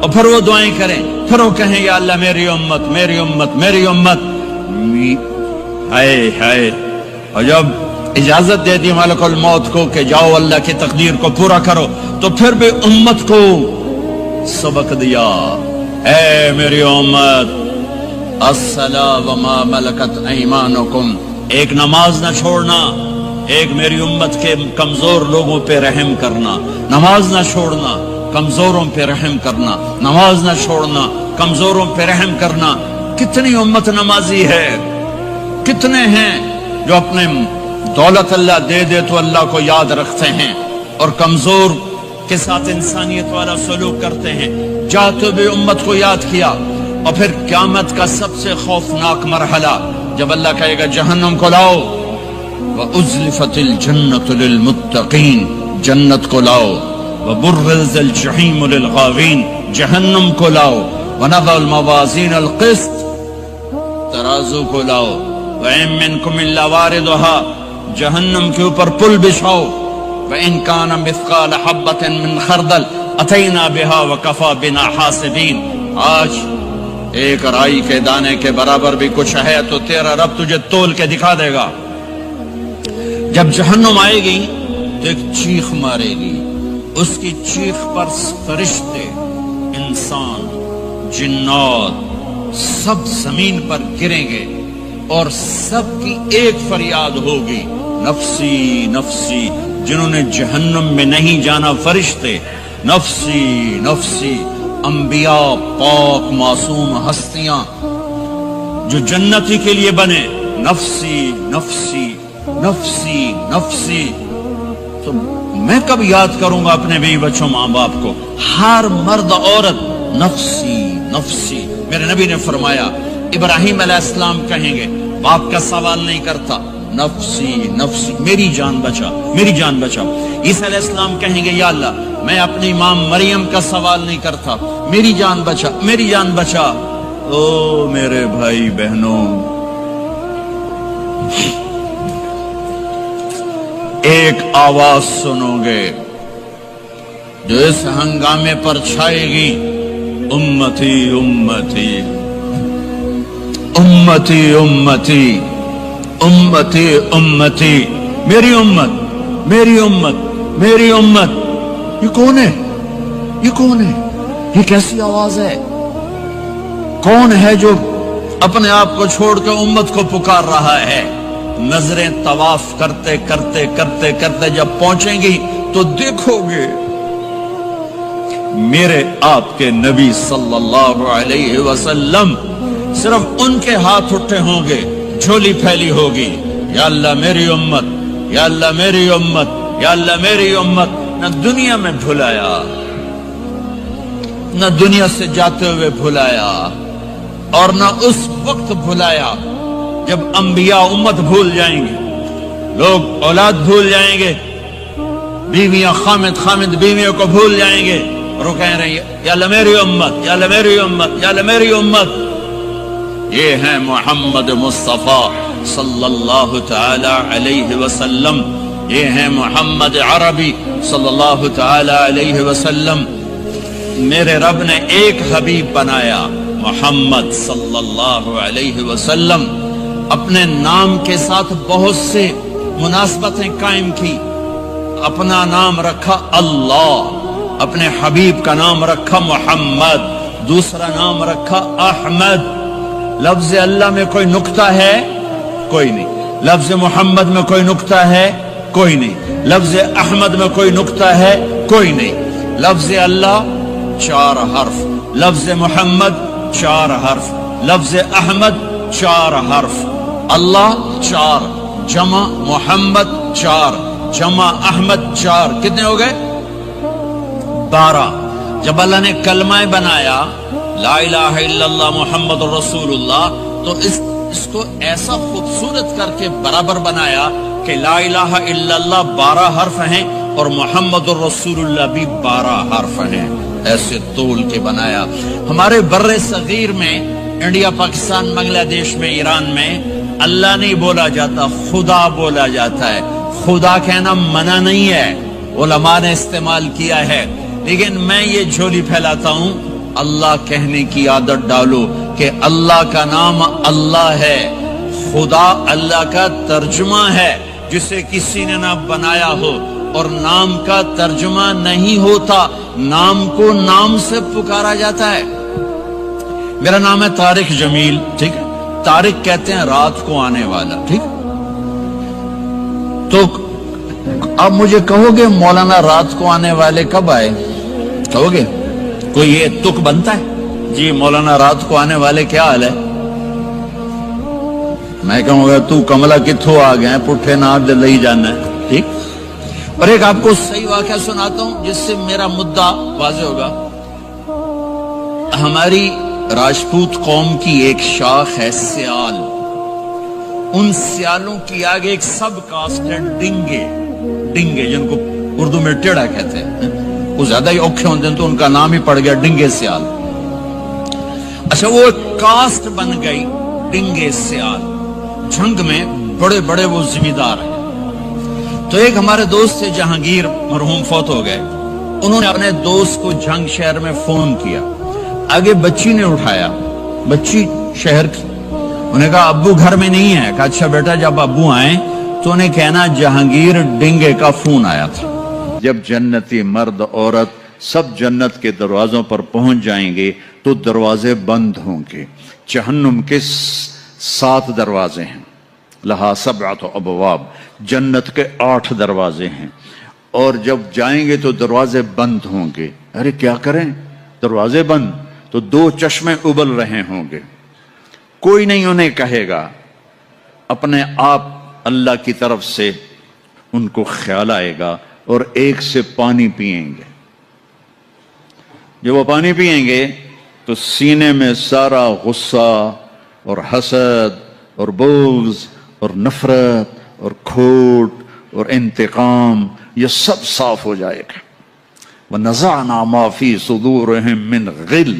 اور پھر وہ دعائیں کریں، پھر وہ کہیں یا اللہ میری امت میری امت میری امت، ہائے ہائے۔ اور جب اجازت دے دی ملک الموت کو کہ جاؤ اللہ کی تقدیر کو پورا کرو، تو پھر بھی امت کو سبق دیا، اے میری امت الصلاۃ وما ملکت ایمانکم، ایک نماز نہ چھوڑنا، ایک میری امت کے کمزور لوگوں پہ رحم کرنا، نماز نہ چھوڑنا، کمزوروں پہ رحم کرنا، نماز نہ چھوڑنا، کمزوروں پہ رحم کرنا۔ کتنی امت نمازی ہے، کتنے ہیں جو اپنے دولت اللہ دے دے تو اللہ کو یاد رکھتے ہیں اور کمزور کے ساتھ انسانیت والا سلوک کرتے ہیں، جاتے بھی امت کو یاد کیا۔ اور پھر قیامت کا سب سے خوفناک مرحلہ جب اللہ کہے گا جہنم کو لاؤ، وَأُزْلِفَتِ الْجَنَّةُ لِلْمُتَّقِينَ، جنت کو لاؤ، وَبُرِّزَ الْجَحِيمُ لِلْغَاوِينَ، جہنم کو لاؤ، وَنَضَعُ الْمَوَازِينَ الْقِسْطَ، ترازو کو لاؤ، وَإِن مِّنكُمْ إِلَّا وَارِدُهَا، جہنم کے اوپر پل بچھاؤ، وَإِن كَانَ مِثْقَالَ حَبَّةٍ مِّنْ خَرْدَلٍ أَتَيْنَا بِهَا وَكَفَى بِنَا حَاسِبِينَ۔ آج ایک رائی کے دانے کے برابر بھی کچھ ہے تو تیرا رب تجھے تول کے دکھا دے گا۔ جب جہنم آئے گی تو ایک چیخ مارے گی، اس کی چیخ پر فرشتے، انسان، جنات سب زمین پر گریں گے اور سب کی ایک فریاد ہوگی، نفسی نفسی۔ جنہوں نے جہنم میں نہیں جانا فرشتے، نفسی نفسی۔ انبیاء، پاک معصوم ہستیاں جو جنتی کے لیے بنے، نفسی نفسی نفسی نفسی۔ تو میں کب یاد کروں گا اپنے بیوی بچوں ماں باپ کو؟ ہر مرد عورت نفسی نفسی۔ میرے نبی نے فرمایا ابراہیم علیہ السلام کہیں گے، باپ کا سوال نہیں کرتا، نفسی نفسی، میری جان بچا میری جان بچا۔ عیسیٰ علیہ السلام کہیں گے یا اللہ میں اپنی ماں مریم کا سوال نہیں کرتا، میری جان بچا میری جان بچا۔ او میرے بھائی بہنوں، ایک آواز سنو گے جو اس ہنگامے پر چھائے گی، امتی امتی امتی امتی امتی امتی، میری امت میری امت میری امت۔ یہ کون ہے؟ یہ کون ہے؟ یہ کیسی آواز ہے؟ کون ہے جو اپنے آپ کو چھوڑ کے امت کو پکار رہا ہے؟ نظریں طواف کرتے کرتے کرتے کرتے جب پہنچیں گی تو دیکھو گے میرے آپ کے نبی صلی اللہ علیہ وسلم، صرف ان کے ہاتھ اٹھے ہوں گے، جھولی پھیلی ہوگی، یا اللہ میری امت یا اللہ میری امت یا اللہ میری امت۔ نہ دنیا میں بھلایا، نہ دنیا سے جاتے ہوئے بھلایا، اور نہ اس وقت بھلایا جب انبیاء امت بھول جائیں گے، لوگ اولاد بھول جائیں گے، بیویاں خامد بیویوں کو بھول جائیں گے، اور وہ کہہ رہے ہیں یا اللہ میری امت یا اللہ میری امت یا اللہ میری امت۔ یہ ہیں محمد مصطفیٰ صلی اللہ تعالی علیہ وسلم، یہ ہیں محمد عربی صلی اللہ تعالی علیہ وسلم۔ میرے رب نے ایک حبیب بنایا، محمد صلی اللہ علیہ وسلم۔ اپنے نام کے ساتھ بہت سے مناسبتیں قائم کی، اپنا نام رکھا اللہ، اپنے حبیب کا نام رکھا محمد، دوسرا نام رکھا احمد۔ لفظ اللہ میں کوئی نکتہ ہے؟ کوئی نہیں۔ لفظ محمد میں کوئی نکتہ ہے؟ کوئی نہیں۔ لفظ احمد میں کوئی نکتہ ہے؟ کوئی نہیں۔ لفظ اللہ 4 حرف، لفظ محمد 4 حرف، لفظ احمد 4 حرف، اللہ 4، جمع محمد 4، جمع احمد 4، کتنے ہو گئے؟ 12۔ جب اللہ نے کلمہ بنایا لا الہ الا اللہ محمد رسول اللہ، تو اس کو ایسا خوبصورت کر کے برابر بنایا کہ لا الہ الا اللہ 12 حرف ہیں اور محمد الرسول اللہ بھی 12 حرف ہیں، ایسے طول کے بنایا۔ ہمارے بر صغیر میں، انڈیا، پاکستان، بنگلہ دیش میں، ایران میں اللہ نہیں بولا جاتا، خدا بولا جاتا ہے۔ خدا کہنا منع نہیں ہے، علماء نے استعمال کیا ہے، لیکن میں یہ جھولی پھیلاتا ہوں، اللہ کہنے کی عادت ڈالو کہ اللہ کا نام اللہ ہے، خدا اللہ کا ترجمہ ہے جسے کسی نے نہ بنایا ہو، اور نام کا ترجمہ نہیں ہوتا، نام کو نام سے پکارا جاتا ہے۔ میرا نام ہے طارق جمیل، ٹھیک ہے، طارق کہتے ہیں رات کو آنے والا، ٹھیک۔ تو اب مجھے کہو گے مولانا رات کو آنے والے کب آئے؟ کہو گے کوئی یہ تک بنتا ہے جی مولانا رات کو آنے والے کیا حال ہے؟ میں کہوں گا تو کملا کتھوں آ گئے پٹھے نہ لئی جانا ہے، ٹھیک۔ اور ایک آپ کو صحیح واقعہ سناتا ہوں جس سے میرا مدعا واضح ہوگا۔ ہماری راجپوت قوم کی ایک شاخ ہے سیال، ان سیالوں کی آگے ایک سب کاسٹ ہے ڈنگے، ڈنگے جن کو اردو میں ٹیڑا کہتے ہیں، وہ زیادہ ہی اوکھے ہوتے ہیں تو ان کا نام ہی پڑ گیا ڈنگے سیال۔ اچھا وہ ایک کاسٹ بن گئی ڈنگے سیال، جنگ میں بڑے بڑے وہ ذمہ دار ہیں۔ تو ایک ہمارے دوست تھے جہانگیر، مرحوم فوت ہو گئے، انہوں نے اپنے دوست کو جھنگ شہر میں فون کیا، آگے بچی نے اٹھایا، بچی شہر کی، انہوں نے کہا ابو گھر میں نہیں ہے، کہا اچھا بیٹا جب ابو آئیں تو انہیں کہنا جہانگیر ڈنگے کا فون آیا تھا۔ جب جنتی مرد عورت سب جنت کے دروازوں پر پہنچ جائیں گے تو دروازے بند ہوں گے۔ جہنم کے 7 دروازے ہیں، لہا 7 ابواب، جنت کے 8 دروازے ہیں، اور جب جائیں گے تو دروازے بند ہوں گے۔ ارے کیا کریں، دروازے بند تو 2 چشمے ابل رہے ہوں گے، کوئی نہیں انہیں کہے گا، اپنے آپ اللہ کی طرف سے ان کو خیال آئے گا اور ایک سے پانی پئیں گے۔ جب وہ پانی پئیں گے تو سینے میں سارا غصہ اور حسد اور بغض اور نفرت اور کھوٹ اور انتقام یہ سب صاف ہو جائے گا۔ وَنَزَعْنَا مَا فِي صُدُورِهِم مِّن غِلٍّ۔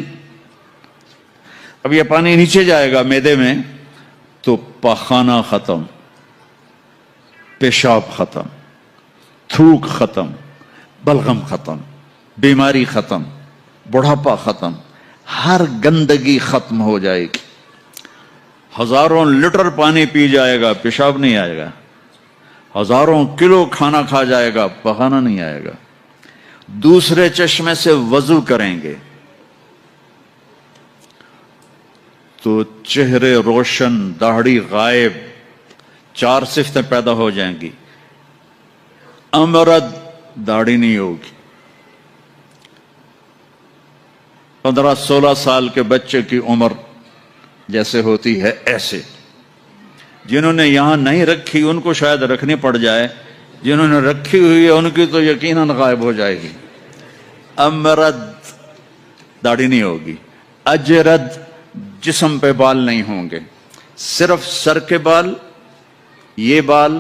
اب یہ پانی نیچے جائے گا معدے میں تو پاخانہ ختم، پیشاب ختم، تھوک ختم، بلغم ختم، بیماری ختم، بڑھاپا ختم، ہر گندگی ختم ہو جائے گی۔ ہزاروں لیٹر پانی پی جائے گا، پیشاب نہیں آئے گا، ہزاروں کلو کھانا کھا جائے گا، پخانا نہیں آئے گا۔ دوسرے چشمے سے وضو کریں گے تو چہرے روشن، داڑھی غائب، 4 صفتیں پیدا ہو جائیں گی۔ امرد، داڑھی نہیں ہوگی۔ 15-16 سال کے بچے کی عمر جیسے ہوتی ہے ایسے، جنہوں نے یہاں نہیں رکھی ان کو شاید رکھنی پڑ جائے، جنہوں نے رکھی ہوئی ہے ان کی تو یقیناً غائب ہو جائے گی۔ امرد، داڑھی نہیں ہوگی۔ اجرد، جسم پہ بال نہیں ہوں گے، صرف سر کے بال، یہ بال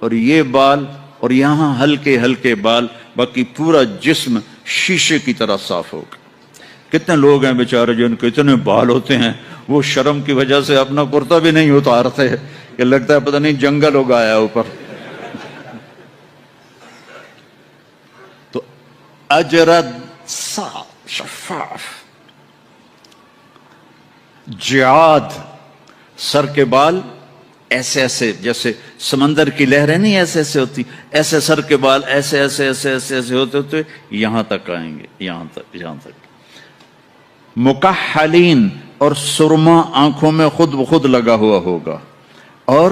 اور یہ بال اور یہاں ہلکے ہلکے بال، باقی پورا جسم شیشے کی طرح صاف ہوگا۔ کتنے لوگ ہیں بیچارے جن کے اتنے بال ہوتے ہیں وہ شرم کی وجہ سے اپنا کرتا بھی نہیں اتارتے کہ لگتا ہے پتہ نہیں جنگل ہو گیا اوپر۔ تو اجرد، صاف شفاف۔ جعاد، سر کے بال ایسے ایسے جیسے سمندر کی لہریں نہیں ایسے ایسے ہوتی، ایسے سر کے بال ایسے ایسے ایسے ایسے ایسے ہوتے ہوتے یہاں تک آئیں گے، یہاں تک۔ مکحلین، اور سرما آنکھوں میں خود بخود لگا ہوا ہوگا۔ اور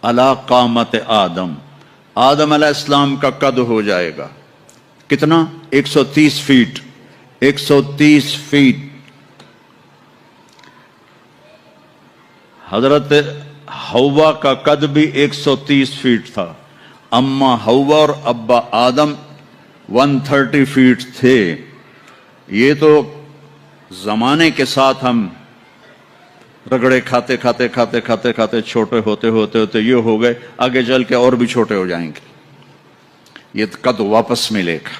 علی قامت آدم، آدم علیہ السلام کا قد ہو جائے گا کتنا؟ 130 فیٹ، 130 فیٹ۔ حضرت حوا کا قد بھی 130 فیٹ تھا، اما حوا اور ابا آدم 130 فیٹ تھے۔ یہ تو زمانے کے ساتھ ہم رگڑے کھاتے کھاتے کھاتے کھاتے کھاتے چھوٹے ہوتے ہوتے ہوتے یہ ہو گئے، آگے چل کے اور بھی چھوٹے ہو جائیں گے، یہ قد واپس ملے گا۔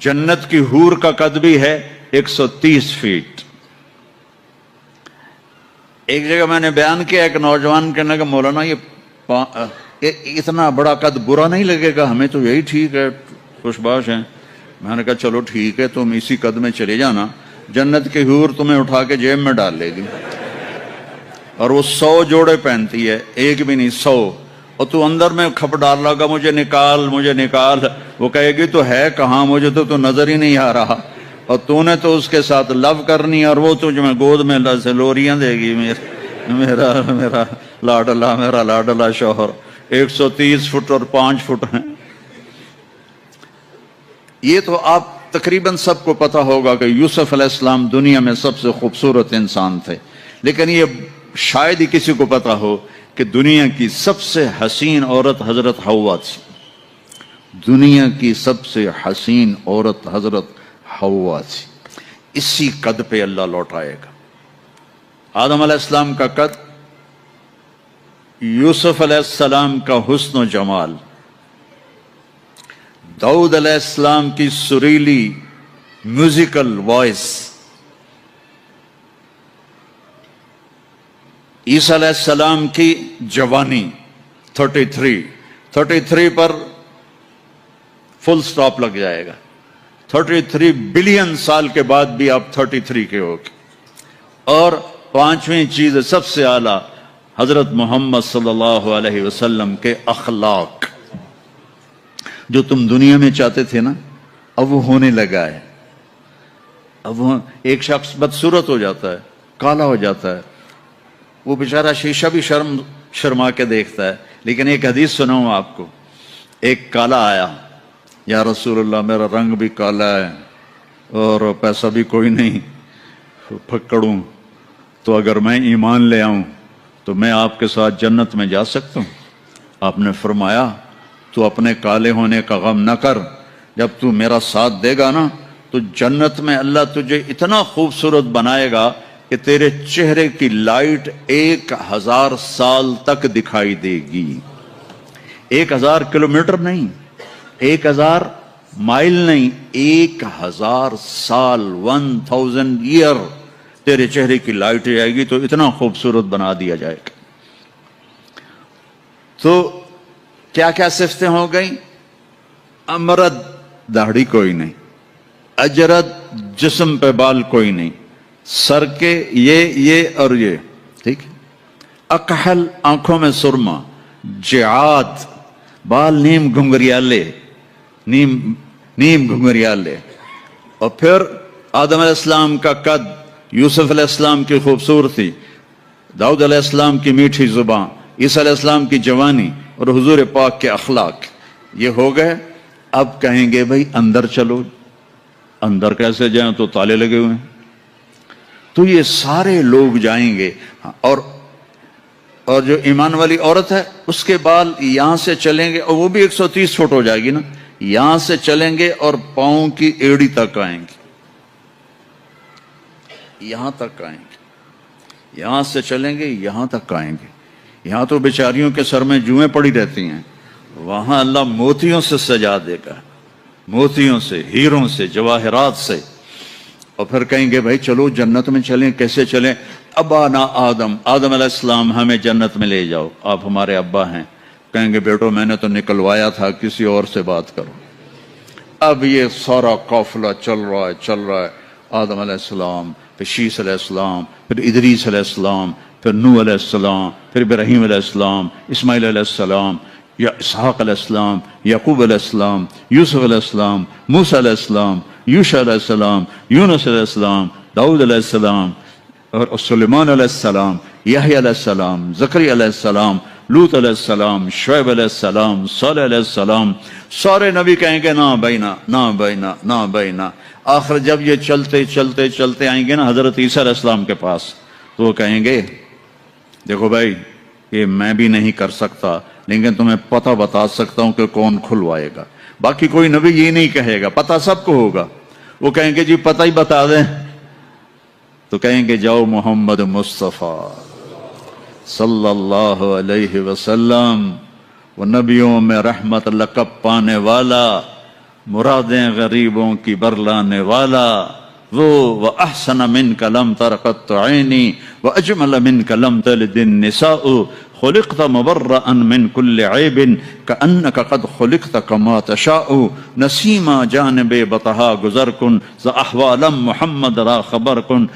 جنت کی حور کا قد بھی ہے 130 فیٹ۔ ایک جگہ میں نے بیان کیا، ایک نوجوان کہنے لگا مولانا یہ اتنا بڑا قد برا نہیں لگے گا، ہمیں تو یہی ٹھیک ہے، خوش باش ہیں۔ میں نے کہا چلو ٹھیک ہے، تم اسی قد میں چلے جانا، جنت کی حور تمہیں اٹھا کے جیب میں ڈال لے گی. اور وہ 100 جوڑے پہنتی ہے، ایک بھی نہیں 100. اور تو اندر میں کھپ ڈال لگا مجھے نکال مجھے نکال. وہ کہے گی تو ہے کہاں، مجھے تو نظر ہی نہیں آ رہا. اور تو نے تو اس کے ساتھ لو کرنی، اور وہ تجھ میں گود میں سے لوریاں دے گی. میرا لاڈلا شوہر 130 فٹ اور 5 فٹ ہیں. یہ تو آپ تقریباً سب کو پتا ہوگا کہ یوسف علیہ السلام دنیا میں سب سے خوبصورت انسان تھے، لیکن یہ شاید ہی کسی کو پتا ہو کہ دنیا کی سب سے حسین عورت حضرت حوا تھی. دنیا کی سب سے حسین عورت حضرت حوا تھی. اسی قد پہ اللہ لوٹائے گا. آدم علیہ السلام کا قد، یوسف علیہ السلام کا حسن و جمال، داؤد علیہ السلام کی سریلی میوزیکل وائس، عیسیٰ علیہ السلام کی جوانی 33 پر فل سٹاپ لگ جائے گا. 33 بلین سال کے بعد بھی آپ 33 کے ہو گے. اور 5ویں چیز سب سے اعلیٰ حضرت محمد صلی اللہ علیہ وسلم کے اخلاق. جو تم دنیا میں چاہتے تھے نا، اب وہ ہونے لگا ہے. اب وہ ایک شخص بدصورت ہو جاتا ہے، کالا ہو جاتا ہے، وہ بیچارہ شیشہ بھی شرما کے دیکھتا ہے. لیکن ایک حدیث سناؤں آپ کو. ایک کالا آیا، یا رسول اللہ میرا رنگ بھی کالا ہے اور پیسہ بھی کوئی نہیں، پھکڑوں، تو اگر میں ایمان لے آؤں تو میں آپ کے ساتھ جنت میں جا سکتا ہوں؟ آپ نے فرمایا تو اپنے کالے ہونے کا غم نہ کر، جب تو میرا ساتھ دے گا نا تو جنت میں اللہ تجھے اتنا خوبصورت بنائے گا کہ تیرے چہرے کی لائٹ 1000 سال تک دکھائی دے گی. 1000 کلومیٹر نہیں، 1000 مائل نہیں، 1000 سال، 1000 ایئر تیرے چہرے کی لائٹ جائے گی، تو اتنا خوبصورت بنا دیا جائے گا. تو کیا کیا صفتیں ہو گئیں؟ امرد، داڑھی کوئی نہیں، اجرد، جسم پہ بال کوئی نہیں، سر کے یہ اور یہ، ٹھیک. اکحل، آنکھوں میں سرما، جعاد، بال نیم گھنگریالے. اور پھر آدم علیہ السلام کا قد، یوسف علیہ السلام کی خوبصورتی، داؤد علیہ السلام کی میٹھی زبان، عیسیٰ علیہ السلام کی جوانی اور حضور پاک کے اخلاق. یہ ہو گئے. اب کہیں گے بھائی اندر چلو. اندر کیسے جائیں؟ تو تالے لگے ہوئے ہیں. تو یہ سارے لوگ جائیں گے. اور جو ایمان والی عورت ہے اس کے بال یہاں سے چلیں گے، اور وہ بھی 130 فٹ ہو جائے گی نا، یہاں سے چلیں گے اور پاؤں کی ایڑی تک آئیں گے. یہاں تک آئیں گے، یہاں سے چلیں گے یہاں تک آئیں گے. یہاں تو بیچاریوں کے سر میں جوئیں پڑی رہتی ہیں، وہاں اللہ موتیوں سے سجا دے گا، موتیوں سے، ہیروں سے، جواہرات سے. اور پھر کہیں گے بھائی چلو جنت میں چلیں. کیسے چلیں؟ ابانا آدم علیہ السلام ہمیں جنت میں لے جاؤ، آپ ہمارے ابا ہیں. کہیں گے بیٹو میں نے تو نکلوایا تھا، کسی اور سے بات کرو. اب یہ سارا قافلہ چل رہا ہے. آدم علیہ السلام، پھر شیس علیہ السلام، پھر ادریس علیہ السلام، پھر نوح علیہ السلام، پھر ابراہیم علیہ السلام، اسماعیل علیہ السلام، یا اسحاق علیہ السلام، یعقوب علیہ السلام، یوسف علیہ السلام، موسیٰ علیہ السلام، یوشع علیہ السلام، یونس علیہ السلام، داؤد علیہ السلام، اور سلیمان علیہ السلام، یحییٰ علیہ السلام، زکریا علیہ السلام، لوط علیہ السلام، شعیب علیہ السلام، صالح علیہ السلام. سارے نبی کہیں گے نا بینا، نا بینا، نا بینا. آخر جب یہ چلتے آئیں گے نا حضرت عیسیٰ علیہ السلام کے پاس، تو وہ کہیں گے دیکھو بھائی یہ میں بھی نہیں کر سکتا، لیکن تمہیں پتہ بتا سکتا ہوں کہ کون کھلوائے گا. باقی کوئی نبی یہ نہیں کہے گا، پتہ سب کو ہوگا. وہ کہیں گے جی پتہ ہی بتا دیں. تو کہیں گے جاؤ محمد مصطفیٰ صلی اللہ علیہ وسلم، وہ نبیوں میں رحمت لقب پانے والا، مرادیں غریبوں کی برلانے والا، وہ وَأَحْسَنَ مِنْكَ لَمْ تَرَ قَطُّ عَيْنِي وَأَجْمَلَ مِنْكَ لَمْ تَلِدِ النِّسَاءُ خلقت مبرأ من كل عيب كأنك قد خلقت كما تشاء نسيما جانب بطها گزر کن ز احوالم محمد را خبر کن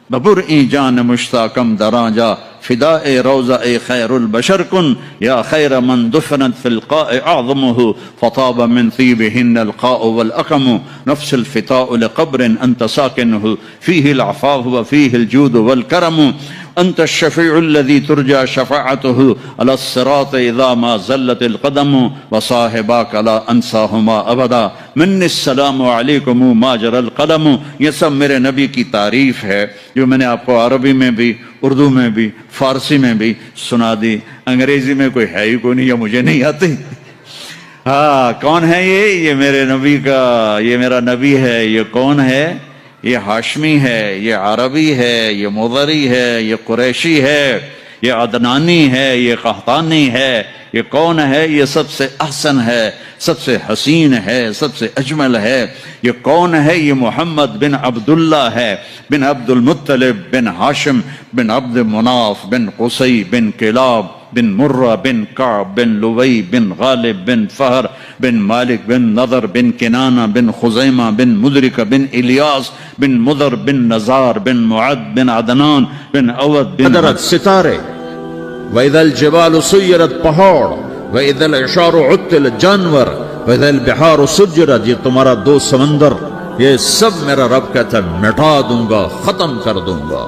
ببرئی جان مشتاقم دراجا فداء روضہ خیر البشر کن یا خیر من دفنت في القاء اعظمه فطاب من طيبهن القاء والاقم نفس الفتاء لقبر انت ساكنه فيه العفاف وفيه الجود والكرم انت الشفيع الذي ترجى شفاعته على الصراط اذا ما زلت القدم وصاحباك لا انساهما ابدا من السلام علیکم ما جرى القلم. یہ سب میرے نبی کی تعریف ہے جو میں نے آپ کو عربی میں بھی اردو میں بھی فارسی میں بھی سنا دی. انگریزی میں کوئی ہے ہی کوئی نہیں یا مجھے نہیں آتی. ہاں کون ہے یہ میرے نبی کا، یہ میرا نبی ہے. یہ کون ہے؟ یہ ہاشمی ہے، یہ عربی ہے، یہ مضری ہے، یہ قریشی ہے، یہ عدنانی ہے، یہ قحطانی ہے. یہ کون ہے؟ یہ سب سے احسن ہے، سب سے حسین ہے، سب سے اجمل ہے. یہ کون ہے؟ یہ محمد بن عبداللہ ہے، بن عبد المطلب بن ہاشم بن عبد مناف بن قصی بن کلاب بن مرہ بن کعب بن لوی بن غالب بن فہر بن مالک بن نضر بن کنانہ بن خزیمہ بن مدرک بن الیاس بن مضر بن نزار بن معد بن عدنان بن اود بن قدرت ستارے وَإِذَا الْجِبَالُ سُيِّرَتْ پہاڑ وَإِذَا الْعِشَارُ عُطِّلَتْ جانور وَإِذَا الْبِحَارُ سُجِّرَتْ. یہ تمہارا دو سمندر، یہ سب میرا رب کہتا ہے مٹا دوں گا، ختم کر دوں گا،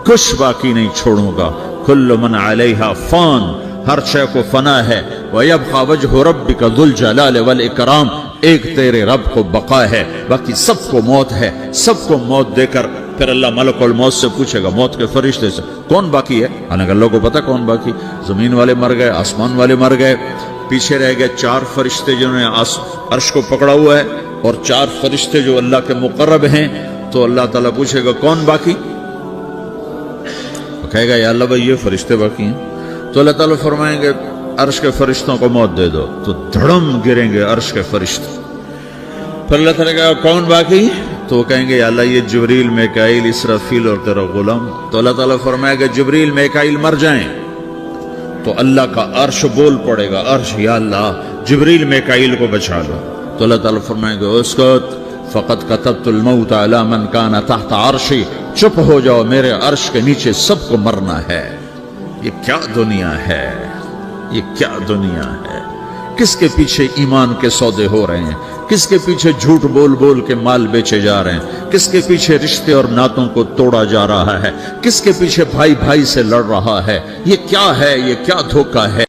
کچھ باقی نہیں چھوڑوں گا. کل من علیہا فان، ہر شے کو فنا ہے. وَيَبْقَى وَجْهُ رَبِّكَ ذُو الْجَلَالِ وَالْإِكْرَامِ. ایک تیرے رب کو بقا ہے، باقی سب کو موت ہے. سب کو موت دے کر پھر اللہ ملک الموت سے پوچھے گا، موت کے فرشتے سے کون باقی ہے؟ حالانکہ اللہ کو پتا کون باقی. زمین والے مر گئے، آسمان والے مر گئے، پیچھے رہ گئے 4 فرشتے جنہوں نے عرش کو پکڑا ہوا ہے اور 4 فرشتے جو اللہ کے مقرب ہیں. تو اللہ تعالیٰ پوچھے گا کون باقی؟ کہے گا یا اللہ بھائی یہ فرشتے باقی ہیں. تو اللہ تعالیٰ فرمائیں گے عرش کے فرشتوں کو موت دے دو. تو دھڑم گریں گے عرش کے فرشتے. پھر اللہ تعالیٰ کہا کون باقی؟ تو وہ کہیں گے یا اللہ یہ جبریل میکائیل اسرافیل اور تیرا غلام. تو اللہ تعالیٰ فرمائے گا جبریل میکائیل مر جائیں. تو اللہ کا عرش بول پڑے گا، عرش یا اللہ جبریل میکائیل کو بچا لو. تو اللہ تعالیٰ فرمائے گا اسکت فقط کتبت الموت علی من کان تحت عرشی. چپ ہو جاؤ، میرے عرش کے نیچے سب کو مرنا ہے. یہ کیا دنیا ہے، یہ کیا دنیا ہے. کس کے پیچھے ایمان کے سودے ہو رہے ہیں، کس کے پیچھے جھوٹ بول بول کے مال بیچے جا رہے ہیں، کس کے پیچھے رشتے اور ناتوں کو توڑا جا رہا ہے، کس کے پیچھے بھائی بھائی سے لڑ رہا ہے. یہ کیا ہے، یہ کیا دھوکہ ہے.